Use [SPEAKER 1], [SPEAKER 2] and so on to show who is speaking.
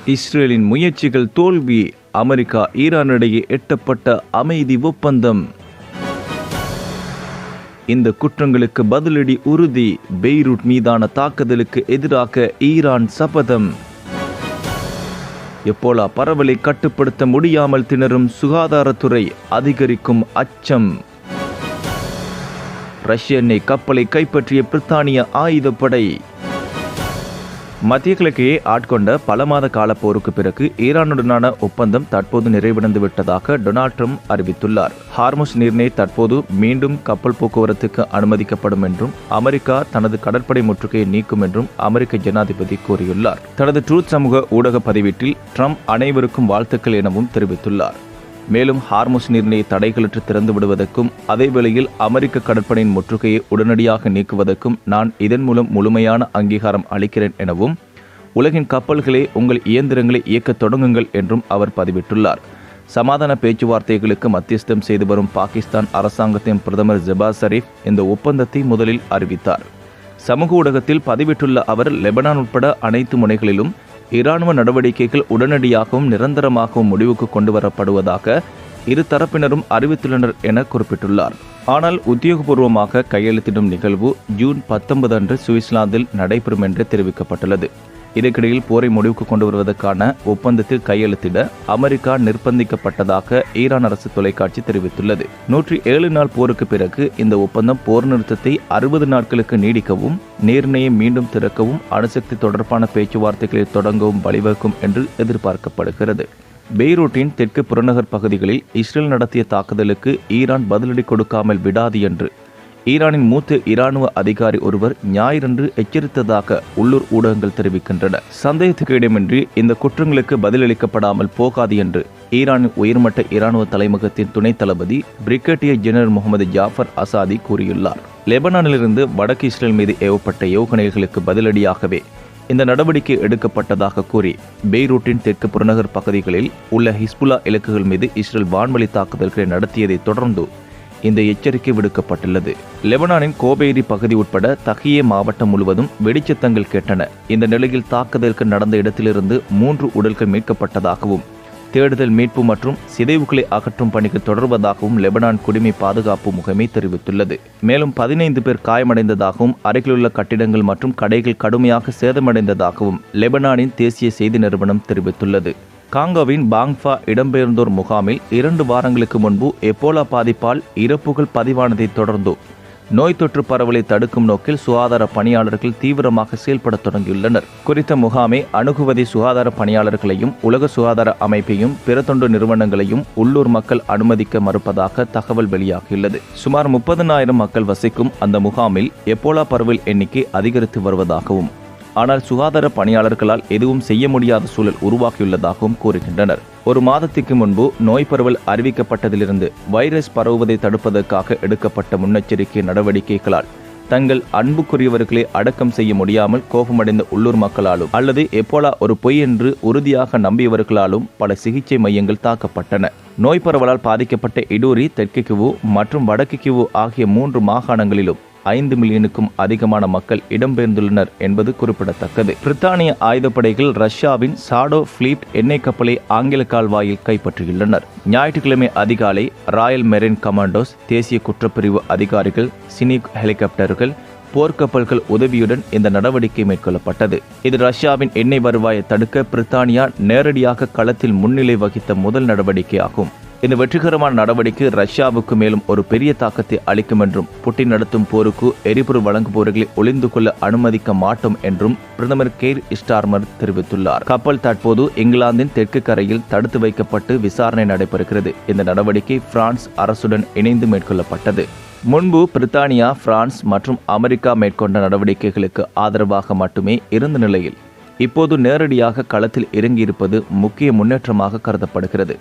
[SPEAKER 1] இஸ்ரேலின் முயற்சிகள் தோல்வி. அமெரிக்கா ஈரானிடையே எட்டப்பட்ட அமைதி ஒப்பந்தம். இந்த குற்றங்களுக்கு பதிலடி உறுதி. பெய்ரூட் மீதான தாக்குதலுக்கு எதிராக ஈரான் சபதம். எப்போலா பரவலை கட்டுப்படுத்த முடியாமல் திணறும் சுகாதாரத்துறை, அதிகரிக்கும் அச்சம். ரஷ்ய எண்ணெய் கப்பலை கைப்பற்றிய பிரித்தானிய ஆயுதப்படை. மத்திய கிழக்கையே ஆட்கொண்ட பல மாத கால போருக்கு பிறகு ஈரானுடனான ஒப்பந்தம் தற்போது நிறைவடைந்து விட்டதாக டொனால்ட் ட்ரம்ப் அறிவித்துள்ளார். ஹார்முஸ் நீரிணை தற்போது மீண்டும் கப்பல் போக்குவரத்துக்கு அனுமதிக்கப்படும் என்றும் அமெரிக்கா தனது கடற்படை முற்றுகையை நீக்கும் என்றும் அமெரிக்க ஜனாதிபதி கூறியுள்ளார். தனது ட்ரூத் சமூக ஊடக பதிவீட்டில் ட்ரம்ப் அனைவருக்கும் வாழ்த்துக்கள் எனவும் தெரிவித்துள்ளார். மேலும் ஹார்முஸ் நீரிணையை தடைகளற்று திறந்து விடுவதற்கும் அதேவேளையில் அமெரிக்க கடற்படையின் முற்றுகையை உடனடியாக நீக்குவதற்கும் நான் இதன் மூலம் முழுமையான அங்கீகாரம் அளிக்கிறேன் எனவும், உலகின் கப்பல்களே உங்கள் இயந்திரங்களை இயக்கத் தொடங்குங்கள் என்றும் அவர் பதிவிட்டுள்ளார். சமாதான பேச்சுவார்த்தைகளுக்கு மத்தியஸ்தம் செய்து வரும் பாகிஸ்தான் அரசாங்கத்தின் பிரதமர் ஷெபாஸ் ஷரீப் இந்த ஒப்பந்தத்தை முதலில் அறிவித்தார். சமூக ஊடகத்தில் பதிவிட்டுள்ள அவர், லெபனான் உட்பட அனைத்து முனைகளிலும் இராணுவ நடவடிக்கைகள் உடனடியாகவும் நிரந்தரமாகவும் முடிவுக்கு கொண்டு வரப்படுவதாக இரு தரப்பினரும் அறிவித்துள்ளனர் என குறிப்பிட்டுள்ளார். ஆனால் உத்தியோகபூர்வமாக கையெழுத்திடும் நிகழ்வு ஜூன் 19 அன்று சுவிட்சர்லாந்தில் நடைபெறும் என்று தெரிவிக்கப்பட்டுள்ளது. இதற்கிடையில் போரை முடிவுக்கு கொண்டு வருவதற்கான ஒப்பந்தத்தில் கையெழுத்திட அமெரிக்கா நிர்பந்திக்கப்பட்டதாக ஈரான் அரசு தொலைக்காட்சி தெரிவித்துள்ளது. 107 நாள் போருக்கு பிறகு இந்த ஒப்பந்தம் போர் நிறுத்தத்தை 60 நாட்களுக்கு நீடிக்கவும், நீரிணையை மீண்டும் திறக்கவும், அணுசக்தி தொடர்பான பேச்சுவார்த்தைகளை தொடங்கவும் வழிவகுக்கும் என்று எதிர்பார்க்கப்படுகிறது. பெய்ரூட்டின் தெற்கு புறநகர் பகுதிகளில் இஸ்ரேல் நடத்திய தாக்குதலுக்கு ஈரான் பதிலடி கொடுக்காமல் விடாது என்று ஈரானின் மூத்த இராணுவ அதிகாரி ஒருவர் ஞாயிறன்று எச்சரித்ததாக உள்ளூர் ஊடகங்கள் தெரிவிக்கின்றன. சந்தேகத்துக்கு இடமின்றி இந்த குற்றங்களுக்கு பதிலளிக்கப்படாமல் போகாது என்று ஈரானின் உயர்மட்ட இராணுவ தலைமையகத்தின் துணைத் தளபதி brigadier general Mohammad Jafar Asadi கூறியுள்ளார். லெபனானிலிருந்து வடக்கு இஸ்ரேல் மீது ஏவப்பட்ட ஏவுகணைகளுக்கு பதிலடியாகவே இந்த நடவடிக்கை எடுக்கப்பட்டதாக கூறி பெய்ரூட்டின் தெற்கு புறநகர் பகுதிகளில் உள்ள ஹிஸ்புல்லா இலக்குகள் மீது இஸ்ரேல் வான்வழி தாக்குதல்களை நடத்தியதை தொடர்ந்து இந்த எச்சரிக்கை விடுக்கப்பட்டுள்ளது. லெபனானின் கோபேரி பகுதி உட்பட தஹியே மாவட்டம் முழுவதும் வெடிச்சத்தங்கள் கேட்டன. இந்த நிலையில் தாக்குதலுக்கு நடந்த இடத்திலிருந்து 3 உடல்கள் மீட்கப்பட்டதாகவும், தேடுதல், மீட்பு மற்றும் சிதைவுகளை அகற்றும் பணிகள் தொடர்வதாகவும் லெபனான் குடிமை பாதுகாப்பு முகமை தெரிவித்துள்ளது. மேலும் 15 பேர் காயமடைந்ததாகவும், அருகிலுள்ள கட்டிடங்கள் மற்றும் கடைகள் கடுமையாக சேதமடைந்ததாகவும் லெபனானின் தேசிய செய்தி நிறுவனம் தெரிவித்துள்ளது. காங்கோவின் பாங்ஃபா இடம்பெயர்ந்தோர் முகாமில் 2 வாரங்களுக்கு முன்பு எப்போலா பாதிப்பால் இறப்புகள் பதிவானதை தொடர்ந்து நோய் தொற்று பரவலை தடுக்கும் நோக்கில் சுகாதார பணியாளர்கள் தீவிரமாக செயல்பட தொடங்கியுள்ளனர். குறித்த முகாமை அணுகுவதை சுகாதார பணியாளர்களையும் உலக சுகாதார அமைப்பையும் பிற தொண்டு நிறுவனங்களையும் உள்ளூர் மக்கள் அனுமதிக்க மறுப்பதாக தகவல் வெளியாகியுள்ளது. சுமார் 30,000 மக்கள் வசிக்கும் அந்த முகாமில் எப்போலா பரவல் எண்ணிக்கை அதிகரித்து வருவதாகவும், ஆனால் சுகாதார பணியாளர்களால் எதுவும் செய்ய முடியாத சூழல் உருவாக்கியுள்ளதாகவும் கூறுகின்றனர். ஒரு மாதத்திற்கு முன்பு நோய் பரவல் அறிவிக்கப்பட்டதிலிருந்து வைரஸ் பரவுவதை தடுப்பதற்காக எடுக்கப்பட்ட முன்னெச்சரிக்கை நடவடிக்கைகளால் தங்கள் அன்புக்குரியவர்களை அடக்கம் செய்ய முடியாமல் கோபமடைந்த உள்ளூர் மக்களாலும் அல்லது எப்போலா ஒரு பொய் என்று உறுதியாக நம்பியவர்களாலும் பல சிகிச்சை மையங்கள் தாக்கப்பட்டன. நோய் பரவலால் பாதிக்கப்பட்ட இடூரி, தெற்கு கிவு மற்றும் வடக்கு கிவு ஆகிய 3 மாகாணங்களிலும் 5 மில்லியனுக்கும் அதிகமான மக்கள் இடம்பெயர்ந்துள்ளனர் என்பது குறிப்பிடத்தக்கது. பிரித்தானிய ஆயுதப்படைகள் ரஷ்யாவின் சாடோ ஃபிளீட் எண்ணெய் கப்பலை ஆங்கில கால்வாயில் கைப்பற்றியுள்ளனர். ஞாயிற்றுக்கிழமை அதிகாலை ராயல் மெரைன் கமாண்டோஸ், தேசிய குற்றப்பிரிவு அதிகாரிகள், சினிக் ஹெலிகாப்டர்கள், போர்க்கப்பல்கள் உதவியுடன் இந்த நடவடிக்கை மேற்கொள்ளப்பட்டது. இது ரஷ்யாவின் எண்ணெய் வருவாயை தடுக்க பிரித்தானியா நேரடியாக களத்தில் முன்னிலை வகித்த முதல் நடவடிக்கையாகும். இந்த வெற்றிகரமான நடவடிக்கை ரஷ்யாவுக்கு மேலும் ஒரு பெரிய தாக்கத்தை அளிக்கும் என்றும், புட்டின் நடத்தும் போருக்கு எரிபொருள் வழங்குபவர்களை ஒளிந்து கொள்ள அனுமதிக்க மாட்டோம் என்றும் பிரதமர் கெய்ர் ஸ்டார்மர் தெரிவித்துள்ளார். கப்பல் தற்போது இங்கிலாந்தின் தெற்கு கரையில் தடுத்து வைக்கப்பட்டு விசாரணை நடைபெறுகிறது. இந்த நடவடிக்கை பிரான்ஸ் அரசுடன் இணைந்து மேற்கொள்ளப்பட்டது. முன்பு பிரித்தானியா, பிரான்ஸ் மற்றும் அமெரிக்கா மேற்கொண்ட நடவடிக்கைகளுக்கு ஆதரவாக மட்டுமே இருந்த நிலையில் இப்போது நேரடியாக களத்தில் இறங்கியிருப்பது முக்கிய முன்னேற்றமாக கருதப்படுகிறது.